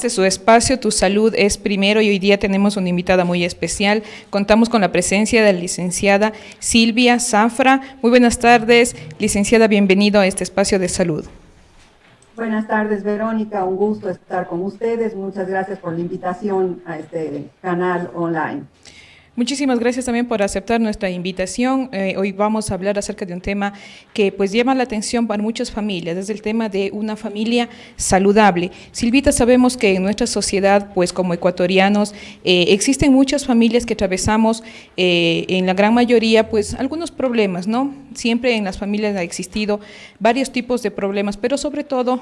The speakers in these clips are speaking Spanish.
Este es su espacio, Tu Salud es Primero, y hoy día tenemos una invitada muy especial. Contamos con la presencia de la licenciada Silvia Zafra. Muy buenas tardes, licenciada, bienvenido a este espacio de salud. Buenas tardes, Verónica. Un gusto estar con ustedes. Muchas gracias por la invitación a este canal online. Muchísimas gracias también por aceptar nuestra invitación. Hoy vamos a hablar acerca de un tema que pues llama la atención para muchas familias, es el tema de una familia saludable. Silvita, sabemos que en nuestra sociedad, pues como ecuatorianos, existen muchas familias que atravesamos, en la gran mayoría, pues algunos problemas, ¿no? Siempre en las familias ha existido varios tipos de problemas, pero sobre todo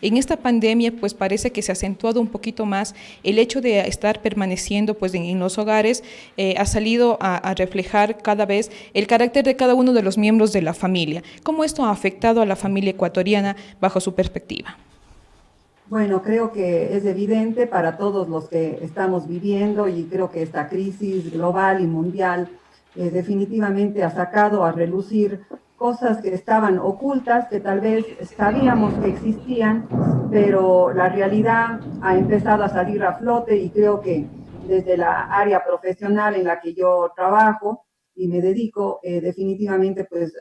en esta pandemia, pues parece que se ha acentuado un poquito más el hecho de estar permaneciendo pues en los hogares. Ha salido a reflejar cada vez el carácter de cada uno de los miembros de la familia. ¿Cómo esto ha afectado a la familia ecuatoriana bajo su perspectiva? Bueno, creo que es evidente para todos los que estamos viviendo y creo que esta crisis global y mundial definitivamente ha sacado a relucir cosas que estaban ocultas, que tal vez sabíamos que existían, pero la realidad ha empezado a salir a flote y creo que desde la área profesional en la que yo trabajo y me dedico, definitivamente pues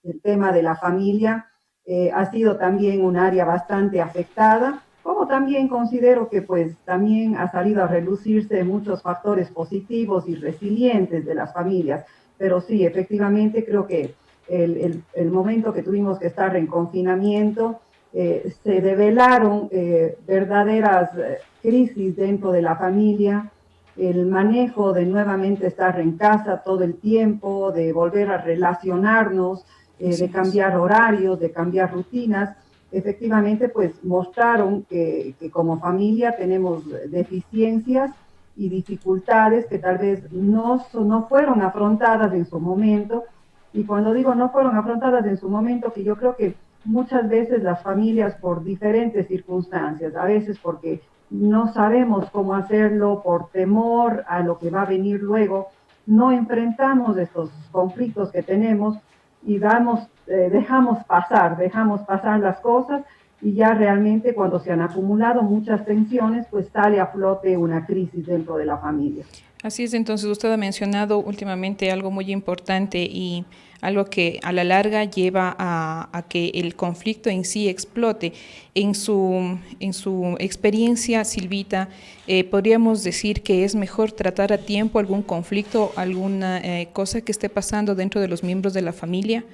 el tema de la familia ha sido también un área bastante afectada, como también considero que pues también ha salido a relucirse muchos factores positivos y resilientes de las familias, pero sí, efectivamente creo que el momento que tuvimos que estar en confinamiento, se develaron verdaderas crisis dentro de la familia, el manejo de nuevamente estar en casa todo el tiempo, de volver a relacionarnos, de cambiar horarios, de cambiar rutinas, efectivamente pues mostraron que como familia tenemos deficiencias y dificultades que tal vez no fueron afrontadas en su momento. Y cuando digo no fueron afrontadas en su momento, que yo creo que muchas veces las familias por diferentes circunstancias, a veces porque no sabemos cómo hacerlo por temor a lo que va a venir luego, no enfrentamos estos conflictos que tenemos y dejamos pasar las cosas y ya realmente cuando se han acumulado muchas tensiones, pues sale a flote una crisis dentro de la familia. Así es, entonces usted ha mencionado últimamente algo muy importante y algo que a la larga lleva a que el conflicto en sí explote. En su experiencia, Silvita, podríamos decir que es mejor tratar a tiempo algún conflicto, alguna cosa que esté pasando dentro de los miembros de la familia.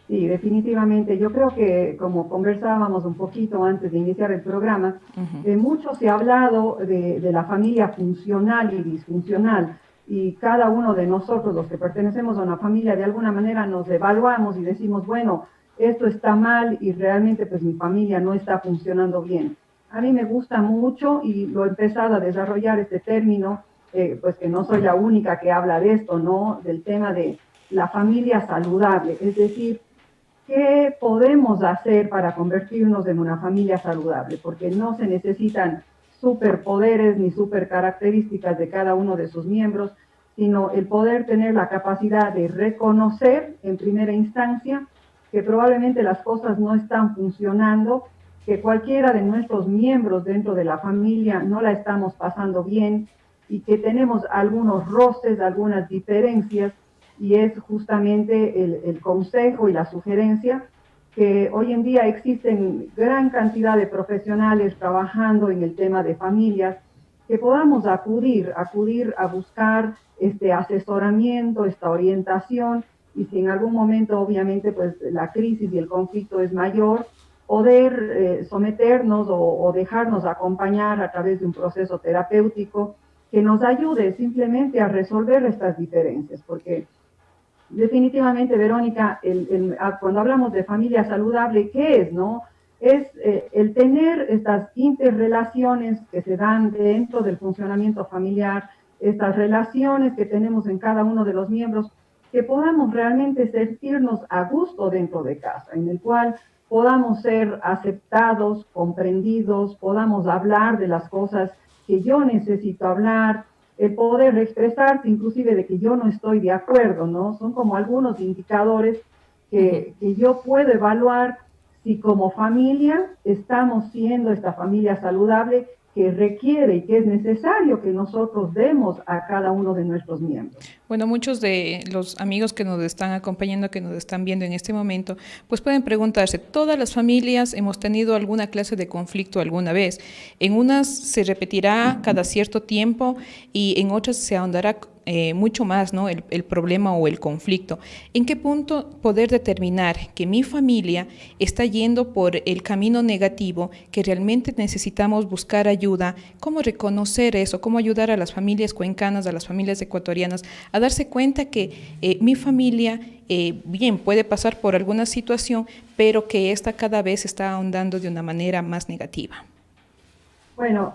Sí, definitivamente. Yo creo que, como conversábamos un poquito antes de iniciar el programa, mucho se ha hablado de la familia funcional y disfuncional, y cada uno de nosotros, los que pertenecemos a una familia, de alguna manera nos evaluamos y decimos, bueno, esto está mal y realmente pues mi familia no está funcionando bien. A mí me gusta mucho y lo he empezado a desarrollar este término, pues que no soy la única que habla de esto, ¿no? Del tema de la familia saludable, es decir, ¿qué podemos hacer para convertirnos en una familia saludable? Porque no se necesitan superpoderes ni supercaracterísticas de cada uno de sus miembros, sino el poder tener la capacidad de reconocer en primera instancia que probablemente las cosas no están funcionando, que cualquiera de nuestros miembros dentro de la familia no la estamos pasando bien y que tenemos algunos roces, algunas diferencias, y es justamente el consejo y la sugerencia que hoy en día existen gran cantidad de profesionales trabajando en el tema de familias, que podamos acudir a buscar este asesoramiento, esta orientación, y si en algún momento obviamente pues la crisis y el conflicto es mayor, poder someternos o dejarnos acompañar a través de un proceso terapéutico que nos ayude simplemente a resolver estas diferencias, porque definitivamente, Verónica, cuando hablamos de familia saludable, ¿qué es, no? Es el tener estas interrelaciones que se dan dentro del funcionamiento familiar, estas relaciones que tenemos en cada uno de los miembros, que podamos realmente sentirnos a gusto dentro de casa, en el cual podamos ser aceptados, comprendidos, podamos hablar de las cosas que yo necesito hablar, el poder expresarse inclusive de que yo no estoy de acuerdo, ¿no? Son como algunos indicadores que yo puedo evaluar si como familia estamos siendo esta familia saludable que requiere y que es necesario que nosotros demos a cada uno de nuestros miembros. Bueno, muchos de los amigos que nos están acompañando, que nos están viendo en este momento, pues pueden preguntarse, todas las familias hemos tenido alguna clase de conflicto alguna vez. En unas se repetirá cada cierto tiempo y en otras se ahondará mucho más, ¿no? el problema o el conflicto. ¿En qué punto poder determinar que mi familia está yendo por el camino negativo, que realmente necesitamos buscar ayuda? ¿Cómo reconocer eso? ¿Cómo ayudar a las familias cuencanas, a las familias ecuatorianas, a darse cuenta que mi familia, bien, puede pasar por alguna situación, pero que esta cada vez está ahondando de una manera más negativa? Bueno,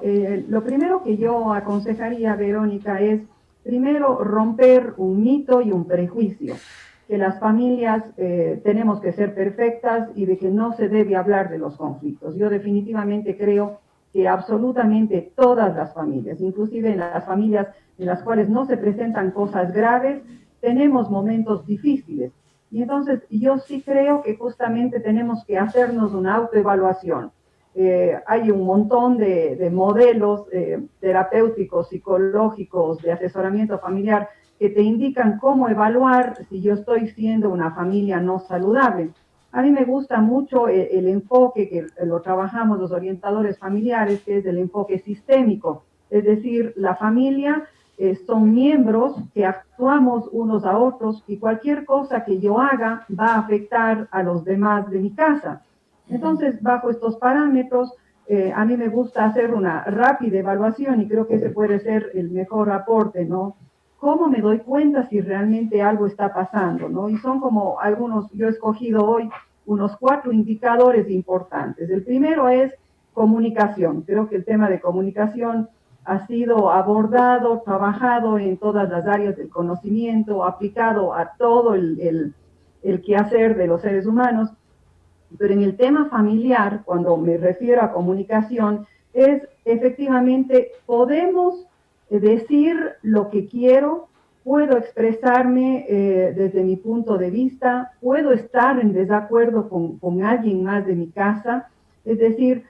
lo primero que yo aconsejaría, Verónica, es primero romper un mito y un prejuicio, que las familias tenemos que ser perfectas y de que no se debe hablar de los conflictos. Yo definitivamente creo que absolutamente todas las familias, inclusive en las familias en las cuales no se presentan cosas graves, tenemos momentos difíciles. Y entonces yo sí creo que justamente tenemos que hacernos una autoevaluación. Hay un montón de modelos terapéuticos, psicológicos, de asesoramiento familiar que te indican cómo evaluar si yo estoy siendo una familia no saludable. A mí me gusta mucho el enfoque que lo trabajamos los orientadores familiares, que es el enfoque sistémico. Es decir, la familia son miembros que actuamos unos a otros y cualquier cosa que yo haga va a afectar a los demás de mi casa. Entonces, bajo estos parámetros, a mí me gusta hacer una rápida evaluación y creo que ese puede ser el mejor aporte, ¿no? ¿Cómo me doy cuenta si realmente algo está pasando, ¿no? Y son como algunos, yo he escogido hoy unos 4 indicadores importantes. El primero es comunicación. Creo que el tema de comunicación ha sido abordado, trabajado en todas las áreas del conocimiento, aplicado a todo el quehacer de los seres humanos. Pero en el tema familiar, cuando me refiero a comunicación, es efectivamente, podemos decir lo que quiero, puedo expresarme desde mi punto de vista, puedo estar en desacuerdo con alguien más de mi casa, es decir,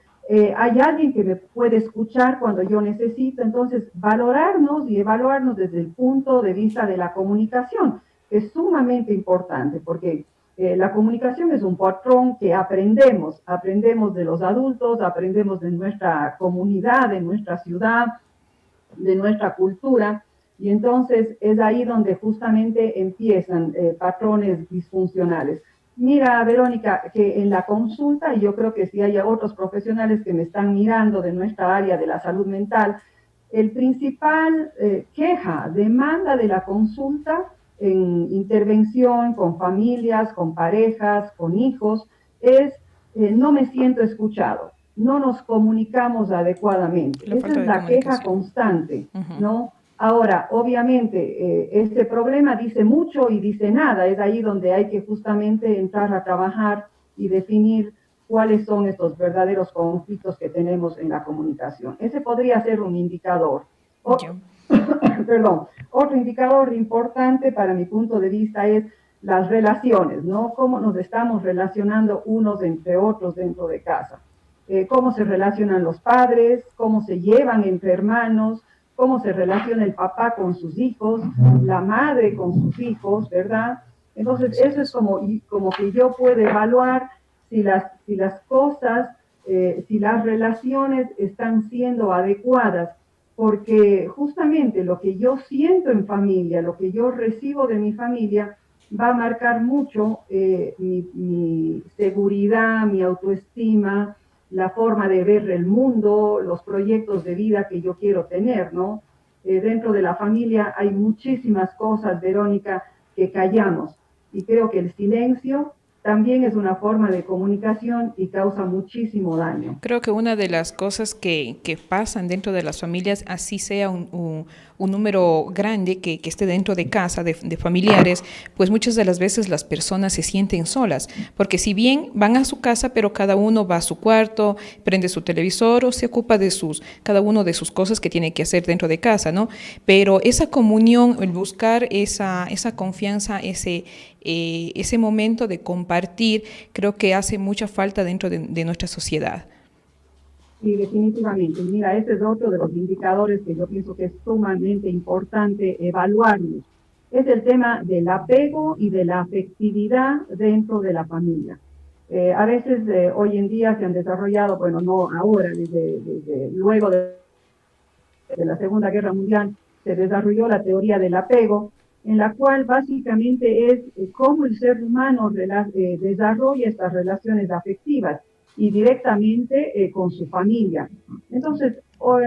hay alguien que me puede escuchar cuando yo necesito, entonces valorarnos y evaluarnos desde el punto de vista de la comunicación es sumamente importante porque la comunicación es un patrón que aprendemos de los adultos, aprendemos de nuestra comunidad, de nuestra ciudad, de nuestra cultura, y entonces es ahí donde justamente empiezan patrones disfuncionales. Mira, Verónica, que en la consulta, y yo creo que si hay otros profesionales que me están mirando de nuestra área de la salud mental, el principal queja, demanda de la consulta en intervención con familias, con parejas, con hijos, es no me siento escuchado, no nos comunicamos adecuadamente. Esa es la queja constante, ¿no? Ahora, obviamente, este problema dice mucho y dice nada, es ahí donde hay que justamente entrar a trabajar y definir cuáles son estos verdaderos conflictos que tenemos en la comunicación. Ese podría ser un indicador. Perdón, otro indicador importante para mi punto de vista es las relaciones, ¿no? Cómo nos estamos relacionando unos entre otros dentro de casa. Cómo se relacionan los padres, cómo se llevan entre hermanos, cómo se relaciona el papá con sus hijos, la madre con sus hijos, ¿verdad? Entonces, eso es como que yo puedo evaluar si las cosas, si las relaciones están siendo adecuadas, porque justamente lo que yo siento en familia, lo que yo recibo de mi familia, va a marcar mucho mi seguridad, mi autoestima, la forma de ver el mundo, los proyectos de vida que yo quiero tener, ¿no? Dentro de la familia hay muchísimas cosas, Verónica, que callamos. Y creo que el silencio también es una forma de comunicación y causa muchísimo daño. Creo que una de las cosas que pasan dentro de las familias, así sea un número grande que esté dentro de casa, de familiares, pues muchas de las veces las personas se sienten solas, porque si bien van a su casa, pero cada uno va a su cuarto, prende su televisor o se ocupa de cada uno de sus cosas que tiene que hacer dentro de casa, ¿no? Pero esa comunión, el buscar esa confianza, ese momento de compartir, creo que hace mucha falta dentro de nuestra sociedad. Sí, definitivamente. Mira, este es otro de los indicadores que yo pienso que es sumamente importante evaluarlos. Es el tema del apego y de la afectividad dentro de la familia. A veces hoy en día se han desarrollado, bueno, no ahora, desde luego de la Segunda Guerra Mundial, se desarrolló la teoría del apego, en la cual básicamente es cómo el ser humano desarrolla estas relaciones afectivas y directamente con su familia. Entonces,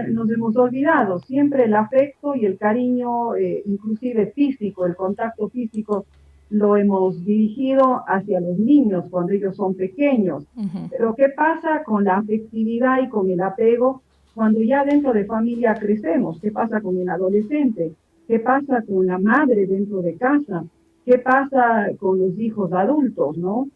nos hemos olvidado siempre el afecto y el cariño, inclusive físico, el contacto físico, lo hemos dirigido hacia los niños cuando ellos son pequeños. Pero ¿qué pasa con la afectividad y con el apego cuando ya dentro de familia crecemos? ¿Qué pasa con el adolescente? ¿Qué pasa con la madre dentro de casa? ¿Qué pasa con los hijos adultos, no?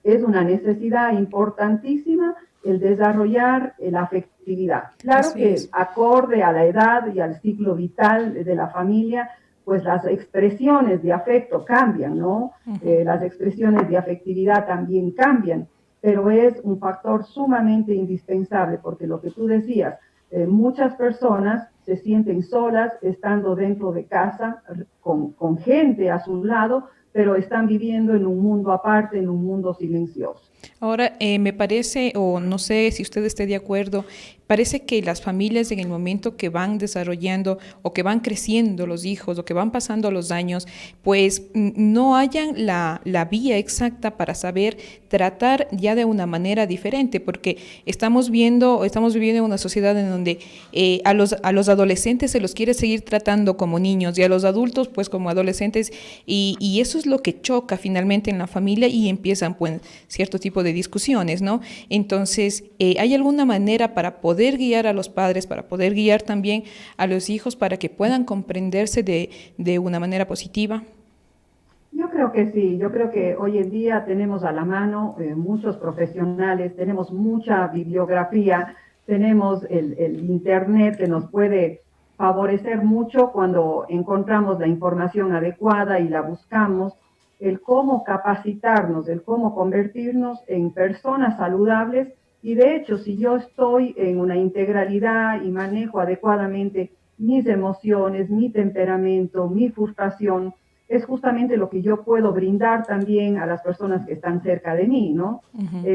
Es una necesidad importantísima el desarrollar la afectividad. Claro Así que es. acorde a la edad y al ciclo vital de la familia, pues las expresiones de afecto cambian, ¿no? Las expresiones de afectividad también cambian, pero es un factor sumamente indispensable porque lo que tú decías, muchas personas se sienten solas estando dentro de casa con gente a su lado, pero están viviendo en un mundo aparte, en un mundo silencioso. Ahora, me parece, o no sé si usted esté de acuerdo, parece que las familias en el momento que van desarrollando o que van creciendo los hijos o que van pasando los años, pues no hayan la vía exacta para saber tratar ya de una manera diferente, porque estamos viviendo en una sociedad en donde a los adolescentes se los quiere seguir tratando como niños y a los adultos pues como adolescentes y eso es lo que choca finalmente en la familia y empiezan pues cierto tipo de discusiones, ¿no? Entonces, ¿hay alguna manera para poder guiar a los padres, para poder guiar también a los hijos para que puedan comprenderse de una manera positiva? Yo creo que sí, yo creo que hoy en día tenemos a la mano muchos profesionales, tenemos mucha bibliografía, tenemos el Internet que nos puede favorecer mucho cuando encontramos la información adecuada y la buscamos, el cómo capacitarnos, el cómo convertirnos en personas saludables. Y de hecho, si yo estoy en una integralidad y manejo adecuadamente mis emociones, mi temperamento, mi frustración, es justamente lo que yo puedo brindar también a las personas que están cerca de mí, ¿no?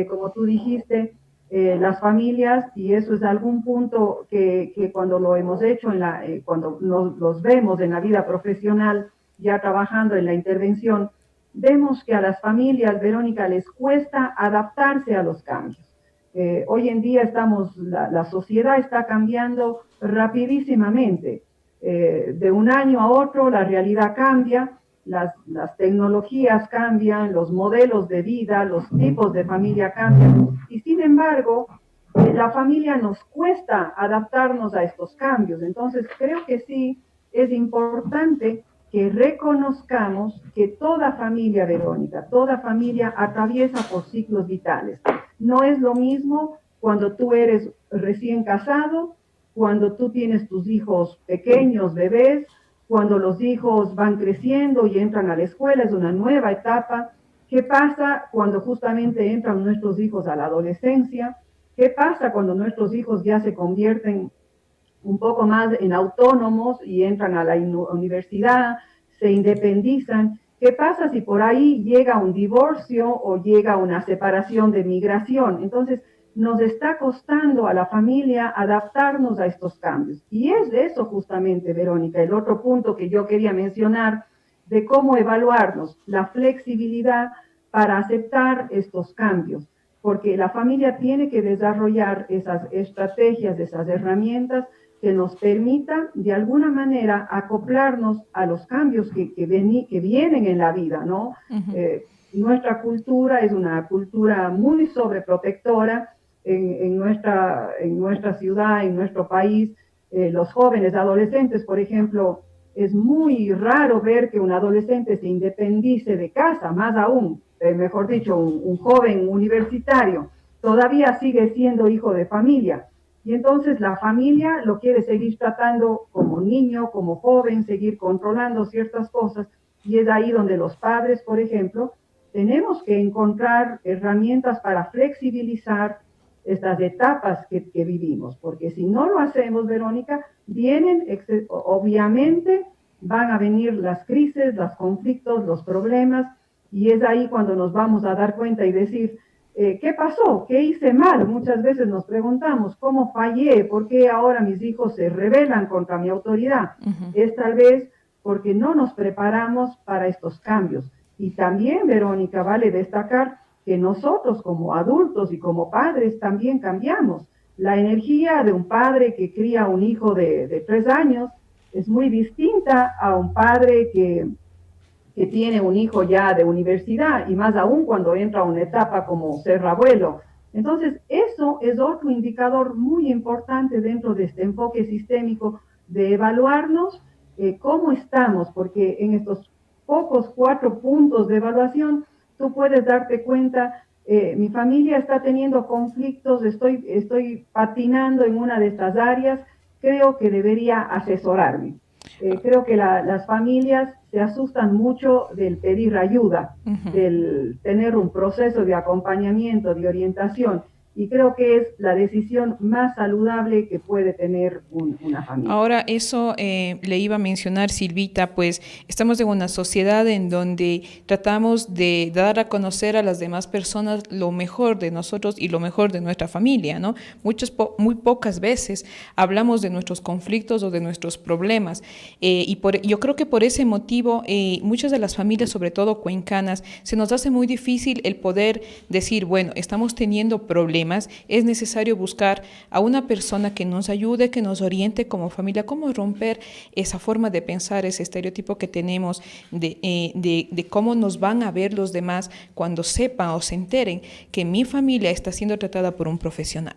Como tú dijiste, las familias, y eso es algún punto que cuando lo hemos hecho, cuando los vemos en la vida profesional, ya trabajando en la intervención, vemos que a las familias, Verónica, les cuesta adaptarse a los cambios. Hoy en día la sociedad está cambiando rapidísimamente. De un año a otro la realidad cambia, las tecnologías cambian, los modelos de vida, los tipos de familia cambian. Y sin embargo, la familia nos cuesta adaptarnos a estos cambios. Entonces, creo que sí es importante que reconozcamos que toda familia, Verónica, toda familia atraviesa por ciclos vitales. No es lo mismo cuando tú eres recién casado, cuando tú tienes tus hijos pequeños, bebés, cuando los hijos van creciendo y entran a la escuela, es una nueva etapa. ¿Qué pasa cuando justamente entran nuestros hijos a la adolescencia? ¿Qué pasa cuando nuestros hijos ya se convierten un poco más en autónomos y entran a la universidad, se independizan? ¿Qué pasa si por ahí llega un divorcio o llega una separación de migración? Entonces, nos está costando a la familia adaptarnos a estos cambios. Y es de eso justamente, Verónica, el otro punto que yo quería mencionar, de cómo evaluarnos, la flexibilidad para aceptar estos cambios, porque la familia tiene que desarrollar esas estrategias, esas herramientas que nos permitan de alguna manera acoplarnos a los cambios que vienen en la vida, ¿no? Nuestra cultura es una cultura muy sobreprotectora en nuestra ciudad, en nuestro país. Los jóvenes, adolescentes, por ejemplo, es muy raro ver que un adolescente se independice de casa, más aún, mejor dicho, un joven universitario, todavía sigue siendo hijo de familia. Y entonces la familia lo quiere seguir tratando como niño, como joven, seguir controlando ciertas cosas. Y es ahí donde los padres, por ejemplo, tenemos que encontrar herramientas para flexibilizar estas etapas que vivimos, porque si no lo hacemos, Verónica, obviamente van a venir las crisis, los conflictos, los problemas, y es ahí cuando nos vamos a dar cuenta y decir, ¿qué pasó? ¿Qué hice mal? Muchas veces nos preguntamos, ¿cómo fallé? ¿Por qué ahora mis hijos se rebelan contra mi autoridad? Es tal vez porque no nos preparamos para estos cambios. Y también, Verónica, vale destacar que nosotros como adultos y como padres también cambiamos. La energía de un padre que cría un hijo de 3 años es muy distinta a un padre que tiene un hijo ya de universidad, y más aún cuando entra a una etapa como ser abuelo. Entonces, eso es otro indicador muy importante dentro de este enfoque sistémico de evaluarnos cómo estamos, porque en estos pocos 4 puntos de evaluación, tú puedes darte cuenta, mi familia está teniendo conflictos, estoy patinando en una de estas áreas, creo que debería asesorarme. Creo que las familias se asustan mucho del pedir ayuda, del tener un proceso de acompañamiento, de orientación, y creo que es la decisión más saludable que puede tener una familia. Ahora, eso le iba a mencionar Silvita, pues estamos en una sociedad en donde tratamos de dar a conocer a las demás personas lo mejor de nosotros y lo mejor de nuestra familia, ¿no? Muy pocas veces hablamos de nuestros conflictos o de nuestros problemas, yo creo que por ese motivo muchas de las familias, sobre todo cuencanas, se nos hace muy difícil el poder decir, bueno, estamos teniendo problemas, es necesario buscar a una persona que nos ayude, que nos oriente como familia, cómo romper esa forma de pensar, ese estereotipo que tenemos de cómo nos van a ver los demás cuando sepan o se enteren que mi familia está siendo tratada por un profesional.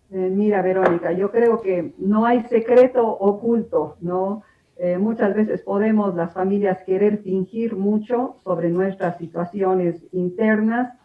Mira, Verónica, yo creo que no hay secreto oculto, ¿no? Muchas veces podemos las familias querer fingir mucho sobre nuestras situaciones internas,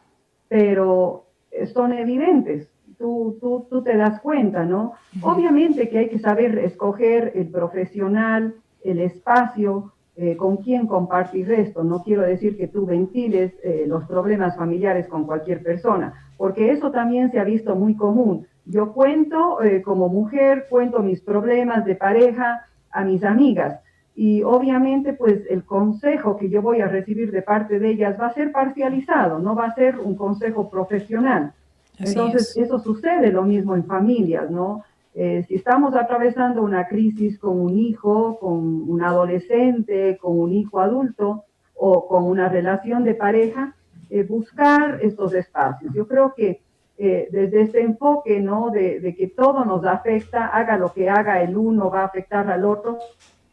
pero son evidentes. Tú te das cuenta, ¿no? Obviamente que hay que saber escoger el profesional, el espacio, con quién compartir esto. No quiero decir que tú ventiles los problemas familiares con cualquier persona, porque eso también se ha visto muy común. Yo cuento, como mujer, cuento mis problemas de pareja a mis amigas, y obviamente pues el consejo que yo voy a recibir de parte de ellas va a ser parcializado, no va a ser un consejo profesional. Entonces eso sucede lo mismo en familias, ¿no? Si estamos atravesando una crisis con un hijo, con un adolescente, con un hijo adulto o con una relación de pareja, buscar estos espacios. Yo creo que desde este enfoque, ¿no? de que todo nos afecta, haga lo que haga el uno, va a afectar al otro,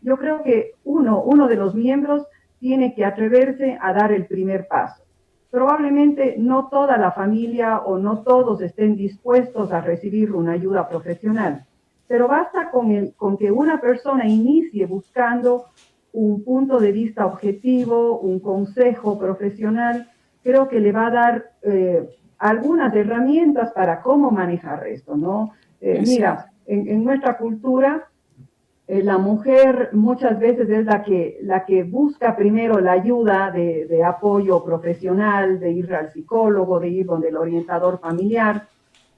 yo creo que uno de los miembros tiene que atreverse a dar el primer paso. Probablemente no toda la familia o no todos estén dispuestos a recibir una ayuda profesional, pero basta con que una persona inicie buscando un punto de vista objetivo, un consejo profesional, creo que le va a dar algunas herramientas para cómo manejar esto, ¿no? Mira, en nuestra cultura, la mujer muchas veces es la que busca primero la ayuda de apoyo profesional, de ir al psicólogo, de ir donde el orientador familiar.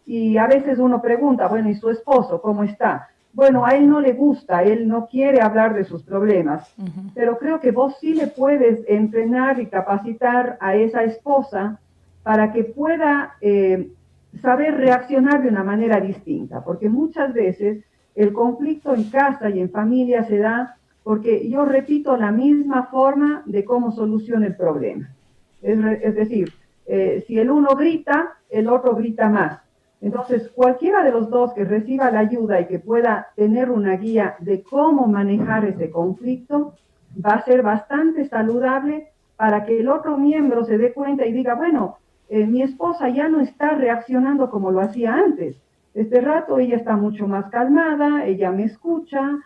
Y a veces uno pregunta, bueno, ¿y su esposo cómo está? Bueno, a él no le gusta, él no quiere hablar de sus problemas, pero creo que vos sí le puedes entrenar y capacitar a esa esposa para que pueda saber reaccionar de una manera distinta, porque muchas veces el conflicto en casa y en familia se da porque yo repito la misma forma de cómo soluciona el problema. Es decir, si el uno grita, el otro grita más. Entonces, cualquiera de los dos que reciba la ayuda y que pueda tener una guía de cómo manejar ese conflicto, va a ser bastante saludable para que el otro miembro se dé cuenta y diga, bueno, mi esposa ya no está reaccionando como lo hacía antes. Este rato ella está mucho más calmada, ella me escucha,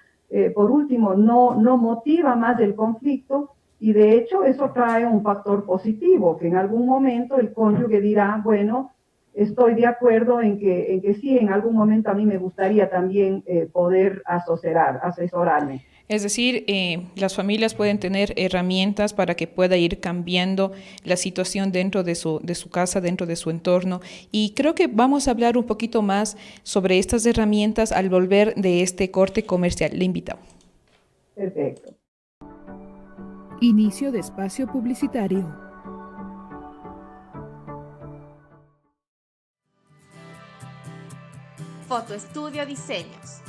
por último, no motiva más el conflicto, y de hecho eso trae un factor positivo, que en algún momento el cónyuge dirá, bueno, estoy de acuerdo en que sí, en algún momento a mí me gustaría también poder asesorarme. Es decir, las familias pueden tener herramientas para que pueda ir cambiando la situación dentro de su casa, dentro de su entorno. Y creo que vamos a hablar un poquito más sobre estas herramientas al volver de este corte comercial. Le invitamos. Perfecto. Inicio de espacio publicitario. Fotoestudio Diseños.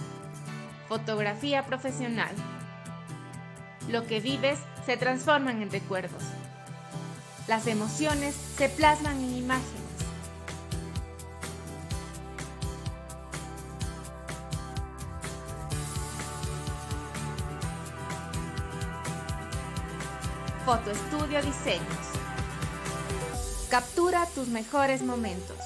Fotografía profesional. Lo que vives se transforman en recuerdos. Las emociones se plasman en imágenes. Fotoestudio Diseños. Captura tus mejores momentos.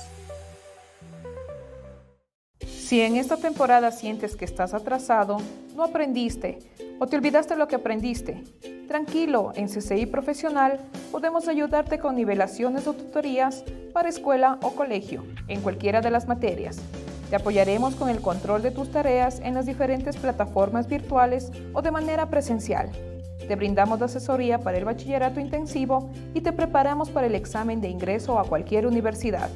Si en esta temporada sientes que estás atrasado, no aprendiste o te olvidaste lo que aprendiste, tranquilo, en CCI Profesional podemos ayudarte con nivelaciones o tutorías para escuela o colegio, en cualquiera de las materias. Te apoyaremos con el control de tus tareas en las diferentes plataformas virtuales o de manera presencial. Te brindamos asesoría para el bachillerato intensivo y te preparamos para el examen de ingreso a cualquier universidad.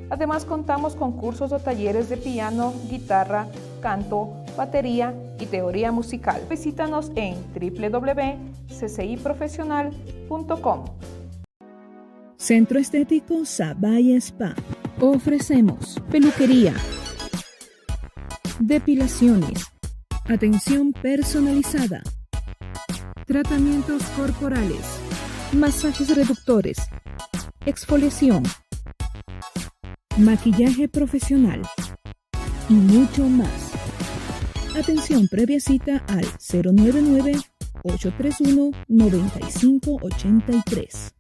Además, contamos con cursos o talleres de piano, guitarra, canto, batería y teoría musical. Visítanos en www.cciprofesional.com. Centro Estético Sabay Spa. Ofrecemos peluquería, depilaciones, atención personalizada, tratamientos corporales, masajes reductores, exfoliación, maquillaje profesional y mucho más. Atención previa cita al 099-831-9583.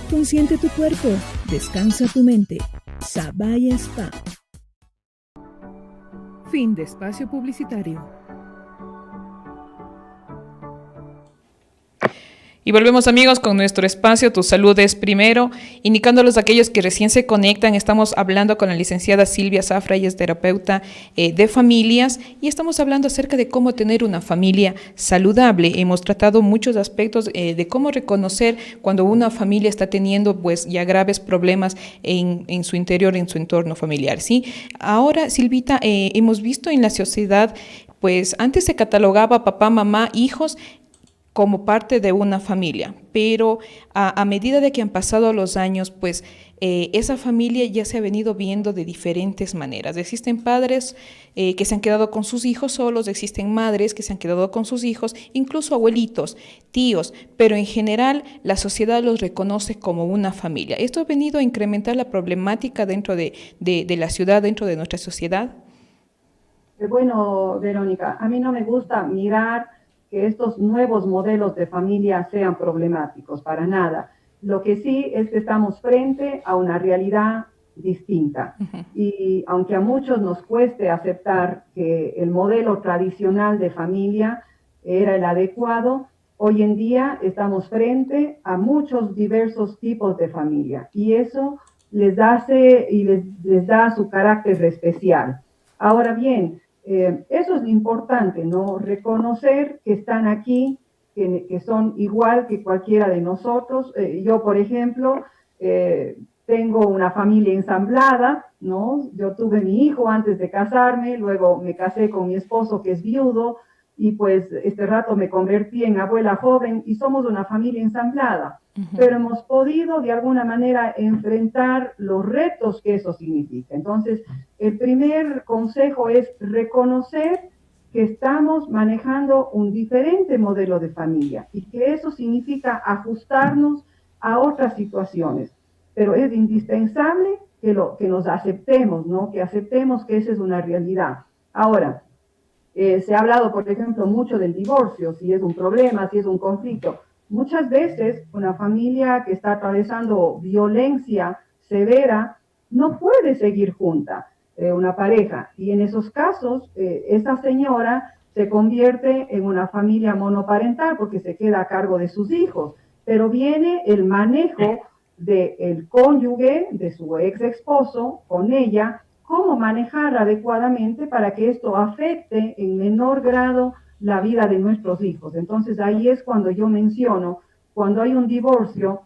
Consiente tu cuerpo, descansa tu mente. Sabay Spa. Fin de espacio publicitario. Y volvemos, amigos, con nuestro espacio Tu Salud es Primero, indicándolos a aquellos que recién se conectan. Estamos hablando con la licenciada Silvia Zafra, ella es terapeuta de familias, y estamos hablando acerca de cómo tener una familia saludable. Hemos tratado muchos aspectos de cómo reconocer cuando una familia está teniendo pues ya graves problemas en su interior, en su entorno familiar, ¿sí? Ahora, Silvita, hemos visto en la sociedad, pues antes se catalogaba papá, mamá, hijos como parte de una familia, pero a medida de que han pasado los años, pues esa familia ya se ha venido viendo de diferentes maneras. Existen padres que se han quedado con sus hijos solos, existen madres que se han quedado con sus hijos, incluso abuelitos, tíos, pero en general la sociedad los reconoce como una familia. ¿Esto ha venido a incrementar la problemática dentro de la ciudad, dentro de nuestra sociedad? Bueno, Verónica, a mí no me gusta mirar que estos nuevos modelos de familia sean problemáticos, para nada. Lo que sí es que estamos frente a una realidad distinta. Y aunque a muchos nos cueste aceptar que el modelo tradicional de familia era el adecuado, hoy en día estamos frente a muchos diversos tipos de familia. Y eso les da su carácter especial. Ahora bien, eso es lo importante, ¿no? Reconocer que están aquí, que son igual que cualquiera de nosotros. Yo, por ejemplo, tengo una familia ensamblada, ¿no? Yo tuve mi hijo antes de casarme, luego me casé con mi esposo que es viudo, y pues este rato me convertí en abuela joven y somos una familia ensamblada. Pero hemos podido de alguna manera enfrentar los retos que eso significa. Entonces, el primer consejo es reconocer que estamos manejando un diferente modelo de familia y que eso significa ajustarnos a otras situaciones. Pero es indispensable que nos aceptemos, ¿no? Que aceptemos que esa es una realidad. Ahora, se ha hablado, por ejemplo, mucho del divorcio, si es un problema, si es un conflicto. Muchas veces una familia que está atravesando violencia severa no puede seguir junta, una pareja. Y en esos casos, esa señora se convierte en una familia monoparental porque se queda a cargo de sus hijos. Pero viene el manejo del cónyuge, de su ex esposo, con ella, cómo manejar adecuadamente para que esto afecte en menor grado la vida de nuestros hijos. Entonces ahí es cuando yo menciono, cuando hay un divorcio,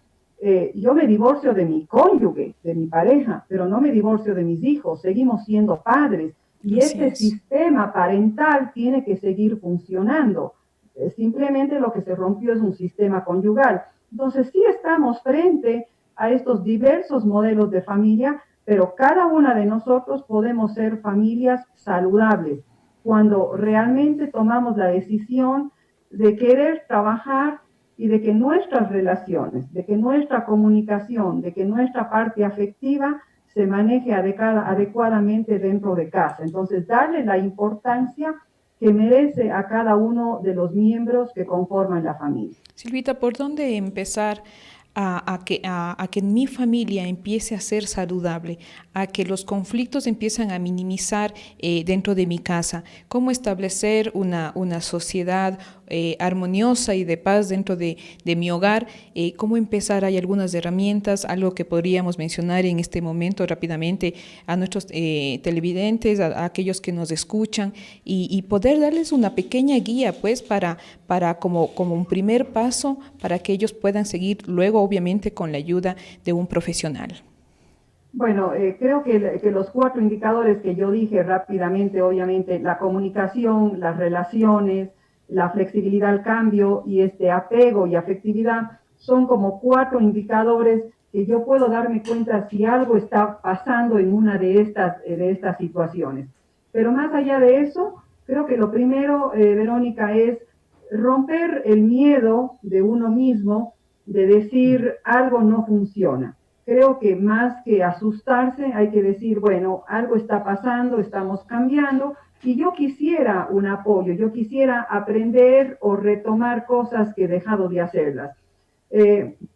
yo me divorcio de mi cónyuge, de mi pareja, pero no me divorcio de mis hijos, seguimos siendo padres y Así este es. sistema parental tiene que seguir funcionando. Simplemente lo que se rompió es un sistema conyugal. Entonces sí estamos frente a estos diversos modelos de familia, pero cada una de nosotros podemos ser familias saludables cuando realmente tomamos la decisión de querer trabajar y de que nuestras relaciones, de que nuestra comunicación, de que nuestra parte afectiva se maneje adecuadamente dentro de casa. Entonces, darle la importancia que merece a cada uno de los miembros que conforman la familia. Silvita, ¿por dónde empezar a que mi familia empiece a ser saludable, a que los conflictos empiezan a minimizar dentro de mi casa? ¿Cómo establecer una sociedad armoniosa y de paz dentro de mi hogar? ¿Cómo empezar? Hay algunas herramientas, algo que podríamos mencionar en este momento rápidamente a nuestros televidentes, a aquellos que nos escuchan y poder darles una pequeña guía pues para como un primer paso para que ellos puedan seguir luego obviamente con la ayuda de un profesional. Bueno, creo que los 4 indicadores que yo dije rápidamente, obviamente la comunicación, las relaciones, la flexibilidad al cambio y este apego y afectividad son como 4 indicadores que yo puedo darme cuenta si algo está pasando en una de estas situaciones. Pero más allá de eso, creo que lo primero, Verónica, es romper el miedo de uno mismo de decir algo no funciona. Creo que más que asustarse hay que decir, bueno, algo está pasando, estamos cambiando y yo quisiera un apoyo, yo quisiera aprender o retomar cosas que he dejado de hacerlas.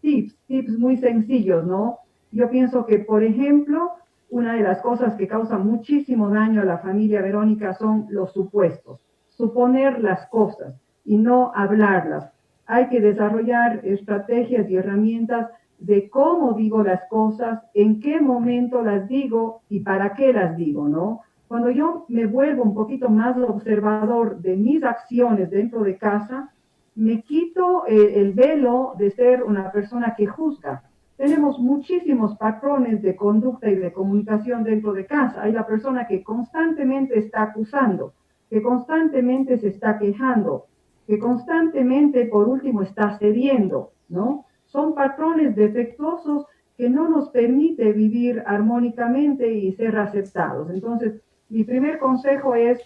Tips muy sencillos, ¿no? Yo pienso que, por ejemplo, una de las cosas que causa muchísimo daño a la familia, Verónica, son los supuestos, suponer las cosas y no hablarlas. Hay que desarrollar estrategias y herramientas de cómo digo las cosas, en qué momento las digo y para qué las digo, ¿no? Cuando yo me vuelvo un poquito más observador de mis acciones dentro de casa, me quito el velo de ser una persona que juzga. Tenemos muchísimos patrones de conducta y de comunicación dentro de casa. Hay la persona que constantemente está acusando, que constantemente se está quejando, que constantemente, por último, está cediendo, ¿no? Son patrones defectuosos que no nos permite vivir armónicamente y ser aceptados. Entonces, mi primer consejo es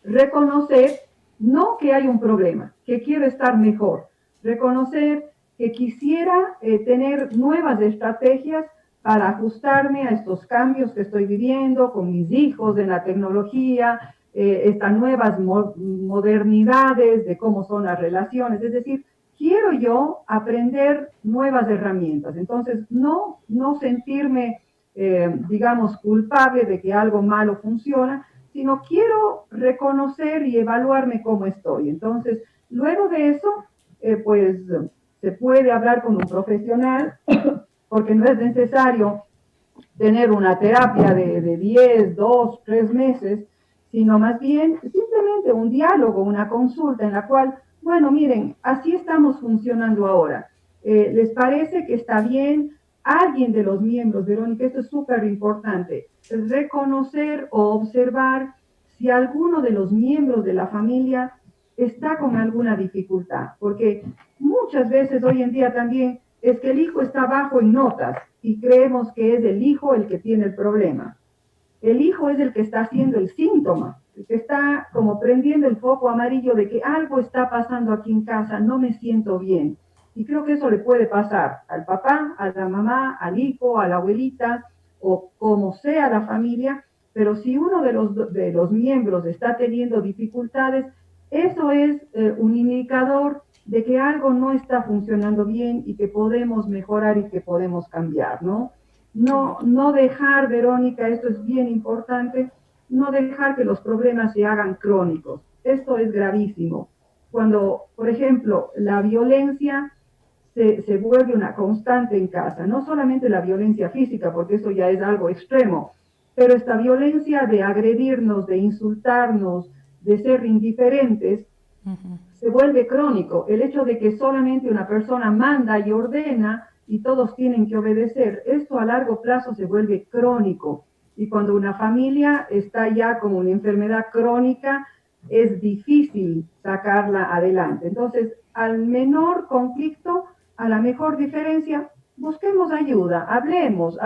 reconocer, no que hay un problema, que quiero estar mejor, reconocer que quisiera tener nuevas estrategias para ajustarme a estos cambios que estoy viviendo con mis hijos en la tecnología, estas nuevas modernidades de cómo son las relaciones, es decir, quiero yo aprender nuevas herramientas, entonces no sentirme, digamos, culpable de que algo malo funciona, sino quiero reconocer y evaluarme cómo estoy. Entonces, luego de eso, pues se puede hablar con un profesional, porque no es necesario tener una terapia de 10, 2, 3 meses, sino más bien simplemente un diálogo, una consulta en la cual, bueno, miren, así estamos funcionando ahora. ¿Les parece que está bien? Alguien de los miembros, Verónica, esto es súper importante, reconocer o observar si alguno de los miembros de la familia está con alguna dificultad, porque muchas veces hoy en día también es que el hijo está bajo en notas y creemos que es el hijo el que tiene el problema. El hijo es el que está haciendo el síntoma, el que está como prendiendo el foco amarillo de que algo está pasando aquí en casa, no me siento bien. Y creo que eso le puede pasar al papá, a la mamá, al hijo, a la abuelita, o como sea la familia, pero si uno de los miembros está teniendo dificultades, eso es un indicador de que algo no está funcionando bien y que podemos mejorar y que podemos cambiar, ¿no? No dejar, Verónica, esto es bien importante, no dejar que los problemas se hagan crónicos. Esto es gravísimo. Cuando, por ejemplo, la violencia se vuelve una constante en casa, no solamente la violencia física, porque eso ya es algo extremo, pero esta violencia de agredirnos, de insultarnos, de ser indiferentes, se vuelve crónico. El hecho de que solamente una persona manda y ordena y todos tienen que obedecer, esto a largo plazo se vuelve crónico. Y cuando una familia está ya como una enfermedad crónica, es difícil sacarla adelante. Entonces, al menor conflicto, a la mejor diferencia, busquemos ayuda, hablemos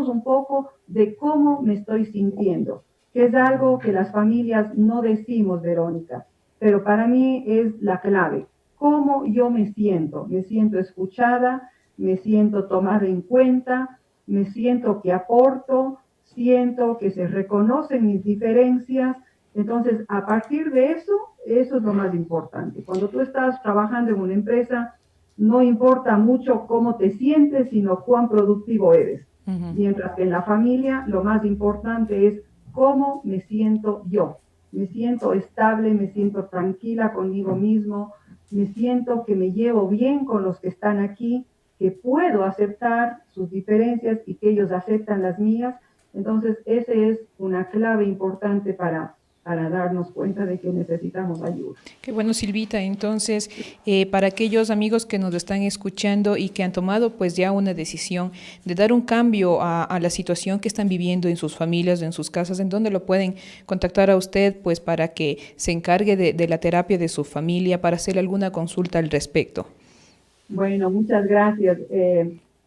un poco de cómo me estoy sintiendo, que es algo que las familias no decimos, Verónica, pero para mí es la clave. ¿Cómo yo me siento? Me siento escuchada, me siento tomada en cuenta, me siento que aporto, siento que se reconocen mis diferencias. Entonces, a partir de eso, eso es lo más importante. Cuando tú estás trabajando en una empresa, no importa mucho cómo te sientes, sino cuán productivo eres. Mientras que en la familia, lo más importante es cómo me siento yo. Me siento estable, me siento tranquila conmigo mismo, me siento que me llevo bien con los que están aquí, que puedo aceptar sus diferencias y que ellos aceptan las mías. Entonces, esa es una clave importante para darnos cuenta de que necesitamos ayuda. Qué bueno, Silvita. Entonces, para aquellos amigos que nos están escuchando y que han tomado pues ya una decisión de dar un cambio a la situación que están viviendo en sus familias, en sus casas, ¿en dónde lo pueden contactar a usted pues para que se encargue de la terapia de su familia, para hacer alguna consulta al respecto? Bueno, muchas gracias.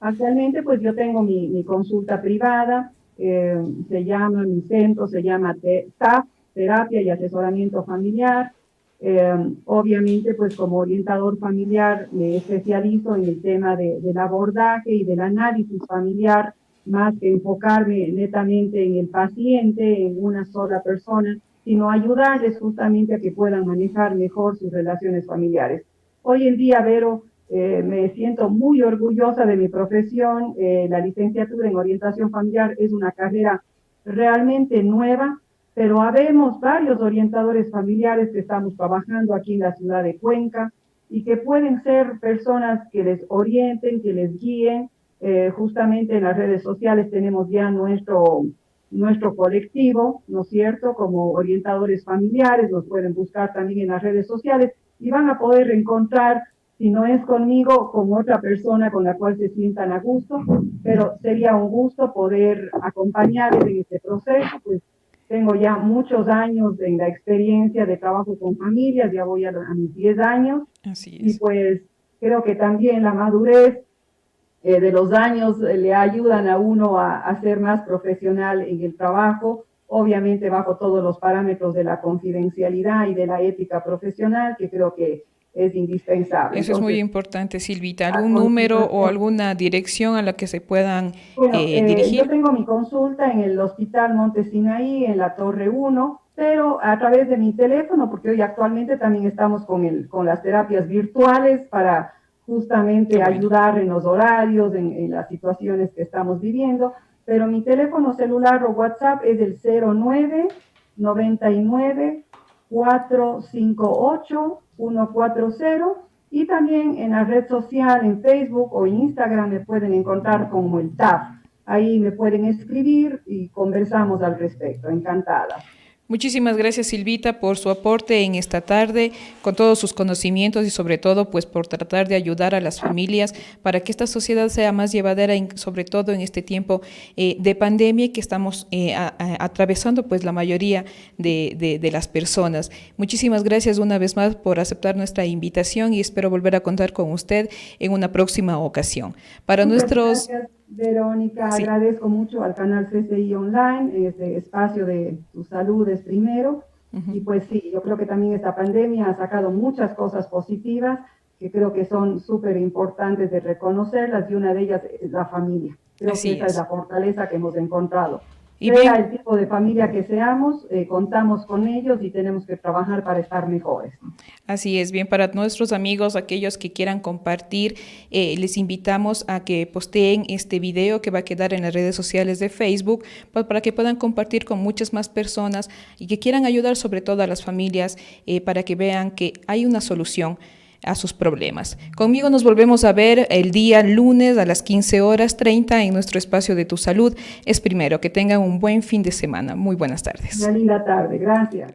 Actualmente pues yo tengo mi consulta privada, mi centro se llama TAF, Terapia y Asesoramiento Familiar. Obviamente, pues como orientador familiar me especializo en el tema del abordaje y del análisis familiar, más que enfocarme netamente en el paciente, en una sola persona, sino ayudarles justamente a que puedan manejar mejor sus relaciones familiares. Hoy en día, Vero, me siento muy orgullosa de mi profesión. La licenciatura en orientación familiar es una carrera realmente nueva, pero habemos varios orientadores familiares que estamos trabajando aquí en la ciudad de Cuenca y que pueden ser personas que les orienten, que les guíen. Justamente en las redes sociales tenemos ya nuestro colectivo, ¿no es cierto?, como orientadores familiares. Nos pueden buscar también en las redes sociales y van a poder encontrar, si no es conmigo, con otra persona con la cual se sientan a gusto, pero sería un gusto poder acompañarles en este proceso. Pues tengo ya muchos años en la experiencia de trabajo con familias, ya voy a mis 10 años. Así es. Y pues creo que también la madurez de los años le ayudan a uno a ser más profesional en el trabajo, obviamente bajo todos los parámetros de la confidencialidad y de la ética profesional, que creo que es indispensable. Eso es muy importante, Silvita. ¿Algún número o alguna dirección a la que se puedan dirigir? Yo tengo mi consulta en el Hospital Monte Sinaí, en la Torre 1, pero a través de mi teléfono, porque hoy actualmente también estamos con las terapias virtuales para justamente ayudar en los horarios, en las situaciones que estamos viviendo. Pero mi teléfono celular o WhatsApp es el 09 99 458 140, y también en la red social, en Facebook o en Instagram, me pueden encontrar como el TAF. Ahí me pueden escribir y conversamos al respecto. Encantada. Muchísimas gracias, Silvita, por su aporte en esta tarde, con todos sus conocimientos y sobre todo pues por tratar de ayudar a las familias para que esta sociedad sea más llevadera, sobre todo en este tiempo de pandemia que estamos atravesando pues la mayoría de las personas. Muchísimas gracias una vez más por aceptar nuestra invitación y espero volver a contar con usted en una próxima ocasión. Para nuestros... Gracias, Verónica, sí. Agradezco mucho al canal CCI Online, en este espacio de Tu Salud es Primero. Y pues sí, yo creo que también esta pandemia ha sacado muchas cosas positivas que creo que son súper importantes de reconocerlas, y una de ellas es la familia. Creo que esa es la fortaleza que hemos encontrado. Y sea bien, el tipo de familia que seamos, contamos con ellos y tenemos que trabajar para estar mejores. Así es, bien, para nuestros amigos, aquellos que quieran compartir, les invitamos a que posteen este video que va a quedar en las redes sociales de Facebook, para que puedan compartir con muchas más personas y que quieran ayudar sobre todo a las familias para que vean que hay una solución a sus problemas. Conmigo nos volvemos a ver el día lunes a las 15:30 en nuestro espacio de Tu Salud es Primero. Que tengan un buen fin de semana. Muy buenas tardes. Una linda tarde. Gracias.